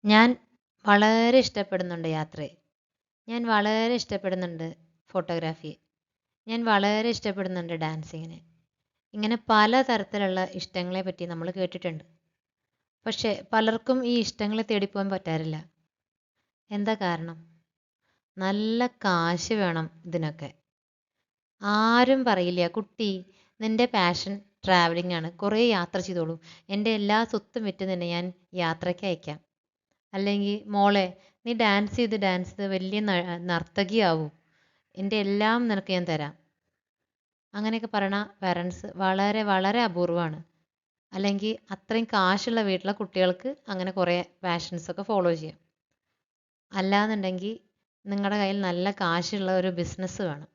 ഞാൻ വളരെ ഇഷ്ടപ്പെടുന്നുണ്ട് യാത്രയെ. ഞാൻ വളരെ ഇഷ്ടപ്പെടുന്നുണ്ട് ഫോട്ടോഗ്രാഫിയെ. ഞാൻ വളരെ ഇഷ്ടപ്പെടുന്നുണ്ട് ഡാൻസിങ്ങിനെ. ഇങ്ങനെ പലതരത്തിലുള്ള ഇഷ്ടങ്ങളെ പറ്റി നമ്മൾ കേട്ടിട്ടുണ്ട്. പക്ഷേ പലർക്കും ഈ ഇഷ്ടങ്ങളെ തേടിപ്പോകാൻ പറ്റാറില്ല. എന്താ കാരണം? നല്ല കാശ് വേണം ഇതിനൊക്കെ. ആരും പറയില്ല, കുട്ടി നിന്റെ പാഷൻ ട്രാവലിംഗ് ആണ്, കുറേ യാത്ര ചെയ്തോളൂ, എൻ്റെ എല്ലാ സ്വത്തും വിറ്റ് തന്നെ ഞാൻ യാത്രയ്ക്ക് അയക്കാം. അല്ലെങ്കിൽ മോളെ നീ ഡാൻസ് ചെയ്ത് വലിയ നർത്തകിയാവൂ, എൻ്റെ എല്ലാം നിനക്ക് ഞാൻ തരാം. അങ്ങനെയൊക്കെ പറയണ പാരൻസ് വളരെ വളരെ അപൂർവമാണ്. അല്ലെങ്കിൽ അത്രയും കാശുള്ള വീട്ടിലെ കുട്ടികൾക്ക് അങ്ങനെ കുറേ പാഷൻസൊക്കെ ഫോളോ ചെയ്യാം. അല്ലാന്നുണ്ടെങ്കിൽ നിങ്ങളുടെ കയ്യിൽ നല്ല കാശുള്ള ഒരു ബിസിനസ് വേണം.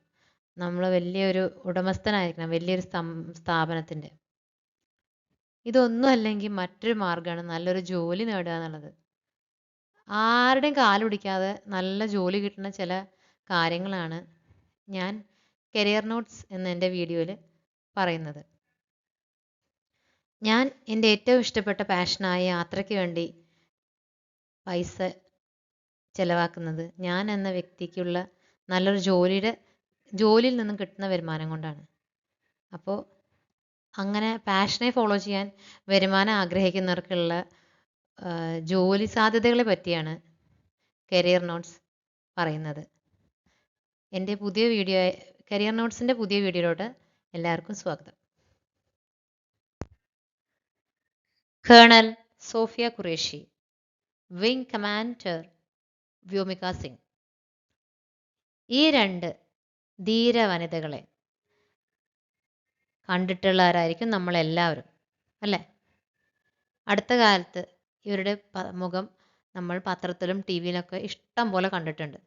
നമ്മൾ വലിയൊരു ഉടമസ്ഥനായിരിക്കണം, വലിയൊരു സ്ഥാപനത്തിൻ്റെ. ഇതൊന്നും അല്ലെങ്കിൽ മറ്റൊരു മാർഗ്ഗമാണ് നല്ലൊരു ജോലി നേടുക എന്നുള്ളത്. ആരുടെയും കാലുപിടിക്കാതെ നല്ല ജോലി കിട്ടുന്ന ചില കാര്യങ്ങളാണ് ഞാൻ കരിയർ നോട്ട്സ് എന്ന എൻ്റെ വീഡിയോയിൽ പറയുന്നത്. ഞാൻ എൻ്റെ ഏറ്റവും ഇഷ്ടപ്പെട്ട പാഷനായ യാത്രയ്ക്ക് വേണ്ടി പൈസ ചിലവാക്കുന്നത് ഞാൻ എന്ന വ്യക്തിക്കുള്ള നല്ലൊരു ജോലിയിൽ നിന്നും കിട്ടുന്ന വരുമാനം കൊണ്ടാണ്. അപ്പോൾ അങ്ങനെ പാഷനെ ഫോളോ ചെയ്യാൻ വരുമാനം ആഗ്രഹിക്കുന്നവർക്കുള്ള ജോലി സാധ്യതകളെ പറ്റിയാണ് കരിയർ നോട്ട്സ് പറയുന്നത്. എൻ്റെ കരിയർ നോട്ട്സിൻ്റെ പുതിയ വീഡിയോയിലോട്ട് എല്ലാവർക്കും സ്വാഗതം. Colonel Sofiya Qureshi, wing commander Vyomika Singh, ഈ രണ്ട് ധീര വനിതകളെ കണ്ടിട്ടുള്ളവരായിരിക്കും നമ്മളെല്ലാവരും, അല്ലേ? അടുത്ത കാലത്ത് ഇവരുടെ മുഖം നമ്മൾ പത്രത്തിലും ടി വിയിലൊക്കെ ഇഷ്ടം പോലെ കണ്ടിട്ടുണ്ട്.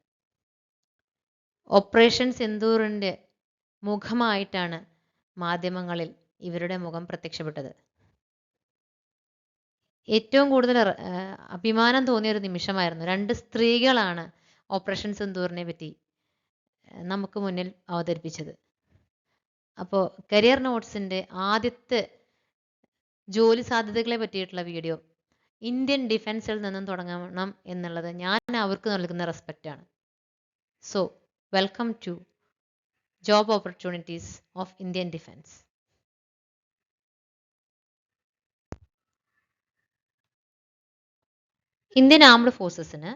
ഓപ്പറേഷൻ സിന്ദൂറിൻ്റെ മുഖമായിട്ടാണ് മാധ്യമങ്ങളിൽ ഇവരുടെ മുഖം പ്രത്യക്ഷപ്പെട്ടത്. ഏറ്റവും കൂടുതൽ അഭിമാനം തോന്നിയ ഒരു നിമിഷമായിരുന്നു. രണ്ട് സ്ത്രീകളാണ് ഓപ്പറേഷൻ സിന്ദൂറിനെ പറ്റി നമുക്ക് മുന്നിൽ അവതരിപ്പിച്ചത്. അപ്പോൾ കരിയർ നോട്ട്സിൻ്റെ ആദ്യത്തെ ജോലി സാധ്യതകളെ പറ്റിയിട്ടുള്ള വീഡിയോ ഇന്ത്യൻ ഡിഫൻസിൽ നിന്നും തുടങ്ങണം എന്നുള്ളത് ഞാൻ അവർക്ക് നൽകുന്ന റെസ്പെക്റ്റാണ്. So welcome to job opportunities of Indian defence. Indian armed ഫോഴ്സസിന്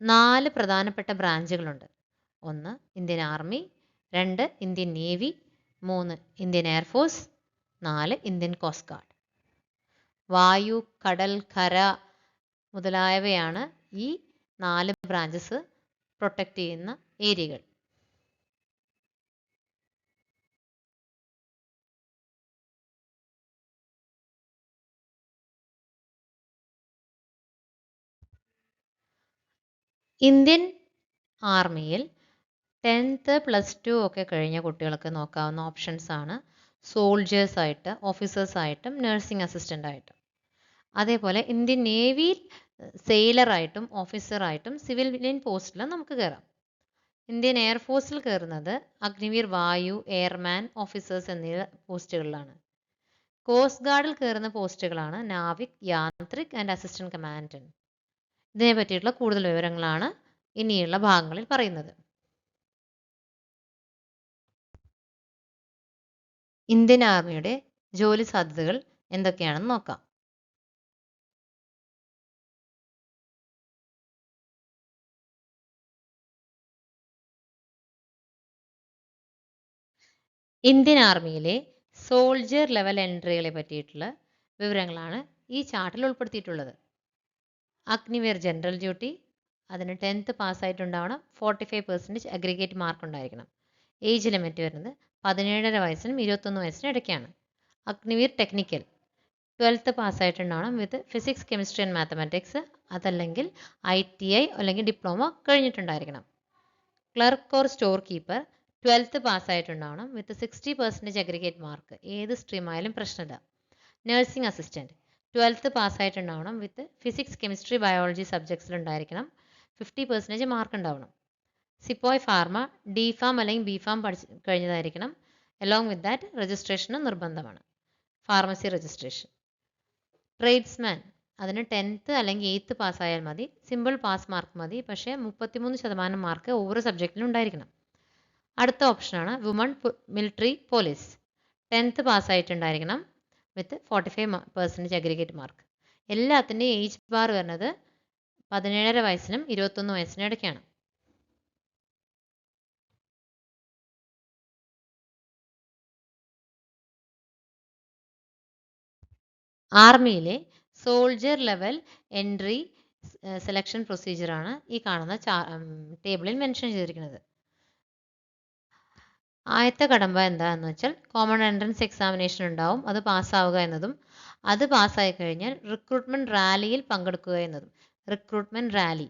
4 പ്രധാനപ്പെട്ട ബ്രാഞ്ചുകളുണ്ട്. 1 Indian army, 2 Indian navy, 3 Indian air force, 4 Indian coast guard. വായു, കടൽ, കര മുതലായവയാണ് ഈ 4 ബ്രാഞ്ചസ് പ്രൊട്ടക്റ്റ് ചെയ്യുന്ന ഏരിയകൾ. ഇന്ത്യൻ ആർമിയിൽ 10th +2 ഒക്കെ കഴിഞ്ഞ കുട്ടികൾക്ക് നോക്കാവുന്ന ഓപ്ഷൻസ് ആണ് സോൾജേഴ്സായിട്ട്, ഓഫീസേഴ്സായിട്ടും, നഴ്സിംഗ് അസിസ്റ്റൻ്റായിട്ടും. അതേപോലെ ഇന്ത്യൻ നേവിയിൽ സെയിലറായിട്ടും ഓഫീസറായിട്ടും സിവിലിയൻ പോസ്റ്റിലും നമുക്ക് കയറാം. ഇന്ത്യൻ എയർഫോഴ്സിൽ കയറുന്നത് അഗ്നിവീർ, വായു, എയർമാൻ, ഓഫീസേഴ്സ് എന്നീ പോസ്റ്റുകളിലാണ്. കോസ്റ്റ് ഗാർഡിൽ കയറുന്ന പോസ്റ്റുകളാണ് നാവിക്, യാന്ത്രിക് ആൻഡ് അസിസ്റ്റന്റ് കമാൻഡന്റ്. ഇതിനെ പറ്റിയിട്ടുള്ള കൂടുതൽ വിവരങ്ങളാണ് ഇനിയുള്ള ഭാഗങ്ങളിൽ പറയുന്നത്. ഇന്ത്യൻ ആർമിയുടെ ജോലി സാധ്യതകൾ എന്തൊക്കെയാണെന്ന് നോക്കാം. ഇന്ത്യൻ ആർമിയിലെ സോൾജർ ലെവൽ എൻട്രികളെ പറ്റിയിട്ടുള്ള വിവരങ്ങളാണ് ഈ ചാർട്ടിൽ ഉൾപ്പെടുത്തിയിട്ടുള്ളത്. അഗ്നിവീർ ജനറൽ ഡ്യൂട്ടി, അതിന് 10th പാസ്സായിട്ടുണ്ടാവണം, 45% അഗ്രിഗേറ്റ് മാർക്ക് ഉണ്ടായിരിക്കണം. ഏജ് ലിമിറ്റ് വരുന്നത് 17.5 വയസ്സിനും 21 വയസ്സിനും ഇടയ്ക്കാണ്. അഗ്നിവീർ ടെക്നിക്കൽ 12th പാസ്സായിട്ടുണ്ടാവണം with physics, chemistry and mathematics, അതല്ലെങ്കിൽ ITI അല്ലെങ്കിൽ ഡിപ്ലോമ കഴിഞ്ഞിട്ടുണ്ടായിരിക്കണം. Clerk or store keeper 12th പാസ്സായിട്ടുണ്ടാവണം വിത്ത് 60% അഗ്രിഗേറ്റ് മാർക്ക്, ഏത് സ്ട്രീമായാലും പ്രശ്നമില്ല. നഴ്സിംഗ് അസിസ്റ്റൻറ്റ് 12th പാസ്സായിട്ടുണ്ടാവണം വിത്ത് ഫിസിക്സ്, കെമിസ്ട്രി, ബയോളജി സബ്ജക്ട്സിലുണ്ടായിരിക്കണം, 50% മാർക്ക് ഉണ്ടാവണം. സിപ്പോയ് ഫാർമ D.Pharm അല്ലെങ്കിൽ B.Pharm കഴിഞ്ഞതായിരിക്കണം. അലോങ് വിത്ത് ദാറ്റ് രജിസ്ട്രേഷനും നിർബന്ധമാണ്, ഫാർമസി രജിസ്ട്രേഷൻ. ട്രേഡ്സ്മാൻ അതിന് 10th അല്ലെങ്കിൽ 8th പാസ്സായാൽ മതി. സിമ്പിൾ പാസ് മാർക്ക് മതി. പക്ഷേ 33% മാർക്ക് ഓരോ സബ്ജക്റ്റിലും ഉണ്ടായിരിക്കണം. അടുത്ത ഓപ്ഷനാണ് വുമൺ മിലിറ്ററി പോലീസ്. 10th പാസ്സായിട്ടുണ്ടായിരിക്കണം വിത്ത് 45% അഗ്രിഗേറ്റ് മാർക്ക്. എല്ലാത്തിൻ്റെയും ഏജ് ബാർ വരുന്നത് 17.5 വയസ്സിനും 21 വയസ്സിനും ഇടയ്ക്കാണ്. ആർമിയിലെ സോൾജർ ലെവൽ എൻട്രി സെലക്ഷൻ പ്രൊസീജിയറാണ് ഈ കാണുന്ന ടേബിളിൽ മെൻഷൻ ചെയ്തിരിക്കുന്നത്. ആദ്യത്തെ കടമ്പ എന്താണെന്ന് വെച്ചാൽ കോമൺ എൻട്രൻസ് എക്സാമിനേഷൻ ഉണ്ടാവും. അത് പാസ്സാവുക എന്നതും അത് പാസ്സായി കഴിഞ്ഞാൽ റിക്രൂട്ട്മെൻറ്റ് റാലിയിൽ പങ്കെടുക്കുക എന്നതും. റിക്രൂട്ട്മെൻറ്റ് റാലി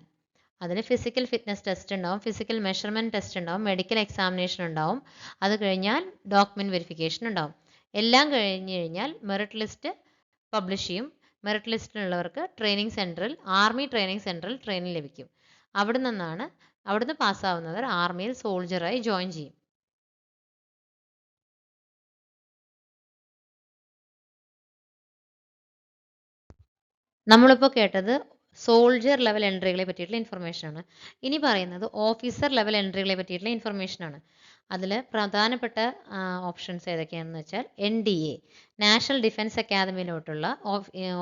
അതിൽ ഫിസിക്കൽ ഫിറ്റ്നസ് ടെസ്റ്റ് ഉണ്ടാവും, ഫിസിക്കൽ മെഷർമെൻറ്റ് ടെസ്റ്റ് ഉണ്ടാവും, മെഡിക്കൽ എക്സാമിനേഷൻ ഉണ്ടാവും. അത് കഴിഞ്ഞാൽ ഡോക്യുമെൻറ്റ് വെരിഫിക്കേഷൻ ഉണ്ടാവും. എല്ലാം കഴിഞ്ഞ് കഴിഞ്ഞാൽ മെറിറ്റ് ലിസ്റ്റ് പബ്ലിഷ് ചെയ്യും. മെറിറ്റ് ലിസ്റ്റിലുള്ളവർക്ക് ട്രെയിനിങ് സെൻറ്ററിൽ ആർമി ട്രെയിനിങ് സെൻറ്ററിൽ ട്രെയിനിങ് ലഭിക്കും. അവിടുന്ന് പാസ്സാവുന്നവർ ആർമിയിൽ സോൾജറായി ജോയിൻ ചെയ്യും. നമ്മളിപ്പോൾ കേട്ടത് സോൾജർ ലെവൽ എൻട്രികളെ പറ്റിയിട്ടുള്ള ഇൻഫർമേഷനാണ്. ഇനി പറയുന്നത് ഓഫീസർ ലെവൽ എൻട്രികളെ പറ്റിയിട്ടുള്ള ഇൻഫർമേഷനാണ്. അതിൽ പ്രധാനപ്പെട്ട ഓപ്ഷൻസ് ഏതൊക്കെയാണെന്ന് വെച്ചാൽ NDA നാഷണൽ ഡിഫൻസ് അക്കാദമിയിലോട്ടുള്ള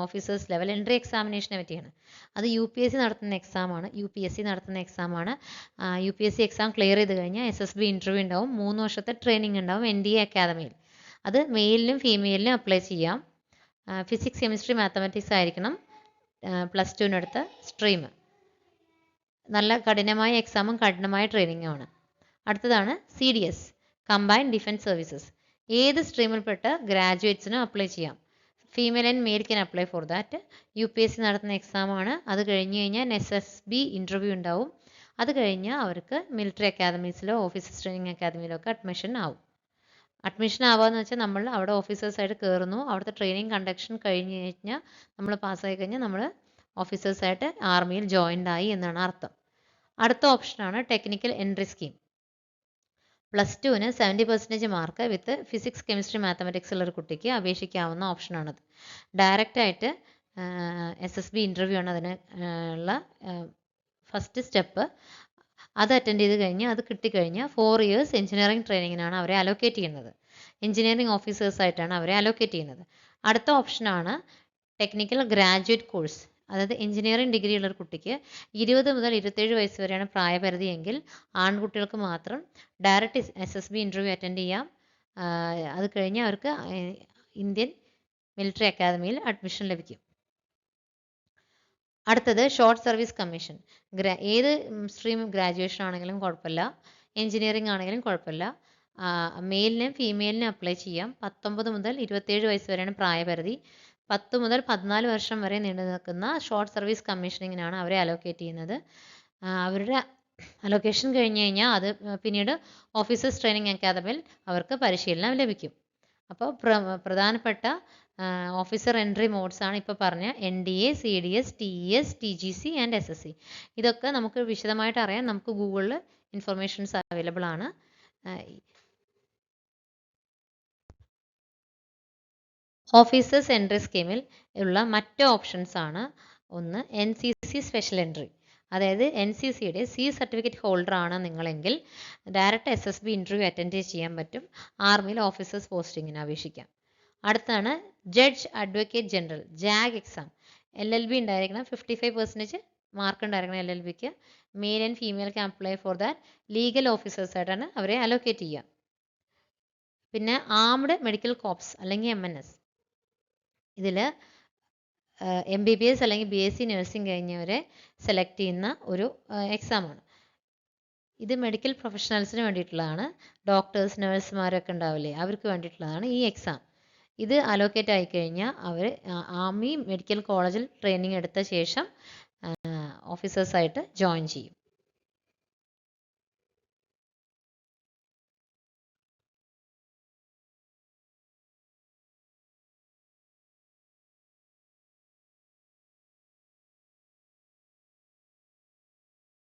ഓഫീസേഴ്സ് ലെവൽ എൻട്രി എക്സാമിനേഷനെ പറ്റിയാണ്. അത് UPSC നടത്തുന്ന എക്സാമാണ്. UPSC നടത്തുന്ന എക്സാമാണ്. UPSC എക്സാം ക്ലിയർ ചെയ്ത് കഴിഞ്ഞാൽ SSB ഇൻ്റർവ്യൂ ഉണ്ടാവും. 3 വർഷത്തെ ട്രെയിനിങ് ഉണ്ടാവും NDA അക്കാദമിയിൽ. അത് മെയിലിനും ഫീമെയിലിനും അപ്ലൈ ചെയ്യാം. ഫിസിക്സ് കെമിസ്ട്രി മാത്തമാറ്റിക്സ് ആയിരിക്കണം +2-നെടുത്ത സ്ട്രീം. നല്ല കഠിനമായ എക്സാമും കഠിനമായ ട്രെയിനിങ്ങുമാണ്. അടുത്തതാണ് CDS കമ്പൈൻഡ് ഡിഫൻസ് സർവീസസ്. ഏത് സ്ട്രീമിൽപ്പെട്ട ഗ്രാജുവേറ്റ്സിനും അപ്ലൈ ചെയ്യാം. Female and male can apply for that. UPSC നടത്തുന്ന എക്സാമാണ്. അത് കഴിഞ്ഞ് കഴിഞ്ഞാൽ SSB ഇൻ്റർവ്യൂ ഉണ്ടാവും. അത് കഴിഞ്ഞാൽ അവർക്ക് മിലിറ്ററി അക്കാദമീസിലോ ഓഫീസേഴ്സ് ട്രെയിനിങ് അക്കാദമിയിലോ ഒക്കെ അഡ്മിഷൻ ആവും. അഡ്മിഷൻ ആവുകയെന്ന് വെച്ചാൽ നമ്മൾ അവിടെ ഓഫീസേഴ്സായിട്ട് കയറുന്നു. അവിടുത്തെ ട്രെയിനിങ് കണ്ടക്ഷൻ കഴിഞ്ഞ് കഴിഞ്ഞാൽ നമ്മൾ പാസ്സായി കഴിഞ്ഞാൽ നമ്മൾ ഓഫീസേഴ്സായിട്ട് ആർമിയിൽ ജോയിൻഡ് ആയി എന്നാണ് അർത്ഥം. അടുത്ത ഓപ്ഷനാണ് ടെക്നിക്കൽ എൻട്രി സ്കീം. +2-ന് 70% mark with physics chemistry mathematics ഉള്ള ഒരു കുട്ടിക്ക് അപേക്ഷിക്കാവുന്ന ഓപ്ഷനാണത്. ഡയറക്റ്റായിട്ട് SSB ഇൻ്റർവ്യൂ ആണ് അതിന് ഉള്ള ഫസ്റ്റ് സ്റ്റെപ്പ്. അത് അറ്റൻഡ് ചെയ്ത് കഴിഞ്ഞാൽ അത് കിട്ടിക്കഴിഞ്ഞാൽ 4 ഇയേഴ്സ് എഞ്ചിനീയറിംഗ് ട്രെയിനിങ്ങിനാണ് അവരെ അലോക്കേറ്റ് ചെയ്യുന്നത്. എഞ്ചിനീയറിംഗ് ഓഫീസേഴ്സായിട്ടാണ് അവരെ അലോക്കേറ്റ് ചെയ്യുന്നത്. അടുത്ത ഓപ്ഷനാണ് ടെക്നിക്കൽ ഗ്രാജുവേറ്റ് കോഴ്സ്. അതായത് എഞ്ചിനീയറിംഗ് ഡിഗ്രി ഉള്ള ഒരു കുട്ടിക്ക് 20 മുതൽ 27 വയസ്സ് വരെയാണ് പ്രായപരിധി എങ്കിൽ ആൺകുട്ടികൾക്ക് മാത്രം ഡയറക്റ്റ് SSB ഇൻ്റർവ്യൂ അറ്റൻഡ് ചെയ്യാം. അത് കഴിഞ്ഞ് അവർക്ക് ഇന്ത്യൻ മിലിറ്ററി അക്കാദമിയിൽ അഡ്മിഷൻ ലഭിക്കും. അടുത്തത് ഷോർട്ട് സർവീസ് കമ്മീഷൻ. ഏത് സ്ട്രീം ഗ്രാജുവേഷൻ ആണെങ്കിലും കുഴപ്പമില്ല, എഞ്ചിനീയറിംഗ് ആണെങ്കിലും കുഴപ്പമില്ല. മെയിലിനും ഫീമെയിലിനും അപ്ലൈ ചെയ്യാം. 19 മുതൽ 27 വയസ്സ് വരെയാണ് പ്രായപരിധി. 10 മുതൽ 14 വർഷം വരെ നീണ്ടു നിൽക്കുന്ന ഷോർട്ട് സർവീസ് കമ്മീഷനിങ്ങിനാണ് അവരെ അലോക്കേറ്റ് ചെയ്യുന്നത്. അവരുടെ അലോക്കേഷൻ കഴിഞ്ഞ് കഴിഞ്ഞാൽ അത് പിന്നീട് ഓഫീസേഴ്സ് ട്രെയിനിങ് അക്കാദമിയിൽ അവർക്ക് പരിശീലനം ലഭിക്കും. അപ്പോൾ പ്രധാനപ്പെട്ട ഓഫീസർ എൻട്രി മോഡ്സ് ആണ് ഇപ്പോൾ പറഞ്ഞ NDA, CDS, TES, TGC and SSC. ഇതൊക്കെ നമുക്ക് വിശദമായിട്ട് അറിയാൻ നമുക്ക് ഗൂഗിളിൽ ഇൻഫർമേഷൻസ് അവൈലബിൾ ആണ്. ഓഫീസേഴ്സ് എൻട്രി സ്കീമിൽ ഉള്ള മറ്റ് ഓപ്ഷൻസ് ആണ്. ഒന്ന് NCC സ്പെഷ്യൽ എൻട്രി. അതായത് NCCയുടെ C സർട്ടിഫിക്കറ്റ് ഹോൾഡർ ആണ് നിങ്ങളെങ്കിൽ ഡയറക്റ്റ് SSB ഇൻ്റർവ്യൂ അറ്റൻഡ് ചെയ്യാൻ പറ്റും. ആർമിയിൽ ഓഫീസേഴ്സ് പോസ്റ്റിങ്ങിന് അപേക്ഷിക്കാം. അടുത്താണ് judge advocate general JAG exam. LLB ഉണ്ടായിരിക്കണം. 55% മാർക്ക് ഉണ്ടായിരിക്കണം LLBക്ക്. Male and female can apply for that. Legal ഓഫീസേഴ്സായിട്ടാണ് അവരെ അലോക്കേറ്റ് ചെയ്യുക. പിന്നെ ആംഡ് മെഡിക്കൽ കോർപ്സ് അല്ലെങ്കിൽ MNS. ഇതിൽ MBBS അല്ലെങ്കിൽ BSc നഴ്സിംഗ് കഴിഞ്ഞവരെ സെലക്ട് ചെയ്യുന്ന ഒരു എക്സാമാണ്. ഇത് മെഡിക്കൽ പ്രൊഫഷണൽസിന് വേണ്ടിയിട്ടുള്ളതാണ്. ഡോക്ടേഴ്സ്, നഴ്സുമാരൊക്കെ ഉണ്ടാവില്ലേ, അവർക്ക് വേണ്ടിയിട്ടുള്ളതാണ് ഈ എക്സാം. ഇത് അലോക്കേറ്റ് ആയിക്കഴിഞ്ഞാൽ അവർ ആർമി മെഡിക്കൽ കോളേജിൽ ട്രെയിനിങ് എടുത്ത ശേഷം ഓഫീസേഴ്സായിട്ട് ജോയിൻ ചെയ്യും.